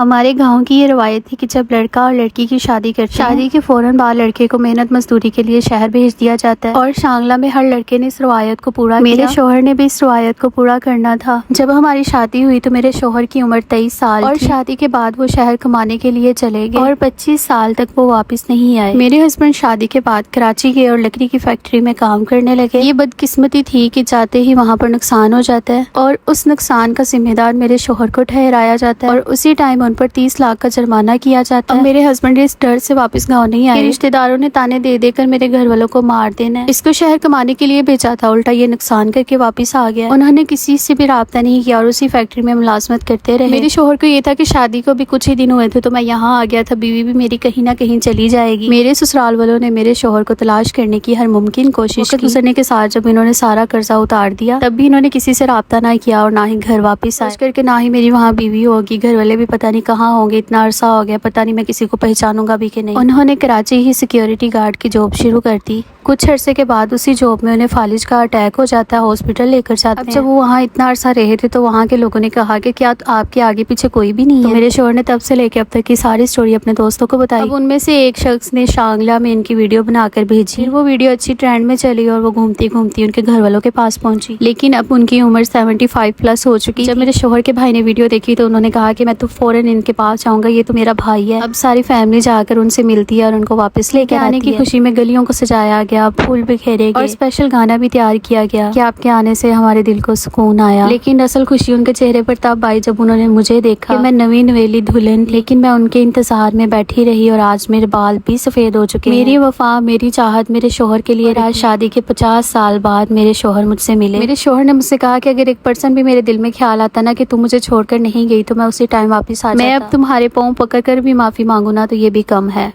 ہمارے گاؤں کی یہ روایت تھی کہ جب لڑکا اور لڑکی کی شادی کرتے ہیں، شادی کے فوراً بعد لڑکے کو محنت مزدوری کے لیے شہر بھیج دیا جاتا ہے، اور شانگلہ میں ہر لڑکے نے اس روایت کو پورا کیا۔ میرے شوہر نے بھی اس روایت کو پورا کرنا تھا۔ جب ہماری شادی ہوئی تو میرے شوہر کی عمر 23 سال اور شادی کے بعد وہ شہر کمانے کے لیے چلے گئے اور 25 سال تک وہ واپس نہیں آئے۔ میرے ہسبینڈ شادی کے بعد کراچی گئے اور لکڑی کی فیکٹری میں کام کرنے لگے۔ یہ بدقسمتی تھی کہ جاتے ہی وہاں پر نقصان ہو جاتا ہے اور اس نقصان کا ذمہ دار میرے شوہر کو ٹھہرایا جاتا ہے، اور اسی ٹائم ان پر 30 لاکھ کا جرمانہ کیا جاتا ہے۔ میرے ہسبینڈ اس ڈر سے واپس گاؤں نہیں آئے، رشتہ داروں نے تانے دے دے کر میرے گھر والوں کو مار دینا ہے، اس کو شہر کمانے کے لیے بھیجا تھا، الٹا یہ نقصان کر کے واپس آ گیا۔ انہوں نے کسی سے بھی رابطہ نہیں کیا اور اسی فیکٹری میں ملازمت کرتے رہے۔ میرے شوہر کو یہ تھا کہ شادی کو بھی کچھ ہی دن ہوئے تھے تو میں یہاں آ گیا تھا، بیوی بھی میری کہیں نہ کہیں چلی جائے گی۔ میرے سسرال والوں نے میرے شوہر کو تلاش کرنے کی ہر ممکن کوشش کی۔ گزرنے کے ساتھ جب انہوں نے سارا قرضہ اتار دیا تب بھی انہوں نے کسی سے رابطہ نہ کیا اور نہ ہی گھر واپس آئے، کر کے نہ ہی میری وہاں بیوی ہوگی، گھر والے بھی پتہ نہیں کہاں ہوں گے، اتنا عرصہ ہو گیا، پتہ نہیں میں کسی کو پہچانوں گا بھی کہ نہیں۔ انہوں نے کراچی ہی سیکیورٹی گارڈ کی جاب شروع کر دی۔ کچھ عرصے کے بعد اسی جاب میں انہیں فالج کا اٹیک ہو جاتا ہے، ہاسپٹل لے کر جاتے ہیں۔ اب جب وہ وہاں اتنا عرصہ رہے تھے تو وہاں کے لوگوں نے کہا کہ کیا آپ کے آگے پیچھے کوئی بھی نہیں ہے؟ تو میرے شوہر نے تب سے لے کے اب تک کی ساری سٹوری اپنے دوستوں کو بتائی۔ اب ان میں سے ایک شخص نے شانگلہ میں ان کی ویڈیو بنا کر بھیجی، وہ ویڈیو اچھی ٹرینڈ میں چلی اور وہ گھومتی گھومتی ان کے گھر والوں کے پاس پہنچی، لیکن اب ان کی عمر 75 پلس ہو چکی۔ جب میرے شوہر کے بھائی نے ویڈیو دیکھی تو انہوں نے کہا کہ میں تو فوراً ان کے پاس جاؤں گا، یہ تو میرا بھائی ہے۔ اب ساری فیملی جا کر ان سے ملتی ہے اور ان کو واپس لے کے آنے کی خوشی میں گلیوں کو سجایا گیا، پھول بکھیرے گئے اور اسپیشل گانا بھی تیار کیا گیا کہ آپ کے آنے سے ہمارے دل کو سکون آیا۔ لیکن اصل خوشی ان کے چہرے پر تب آئی جب انہوں نے مجھے دیکھا کہ میں نوی نویلی دلہن، لیکن میں ان کے انتظار میں بیٹھی رہی اور آج میرے بال بھی سفید ہو چکے ہیں۔ میری وفا، میری چاہت میرے شوہر کے لیے آج شادی کے 50 سال بعد میرے شوہر مجھ سے ملے۔ میرے شوہر نے مجھ سے کہا کہ اگر ایک پرسن بھی میرے دل میں خیال آتا نا کہ تم مجھے چھوڑ کر نہیں گئی تو میں اسی ٹائم واپس آ جاتا۔ میں اب تمہارے پاؤں پکڑ کر بھی معافی مانگوں نا تو یہ بھی کم ہے۔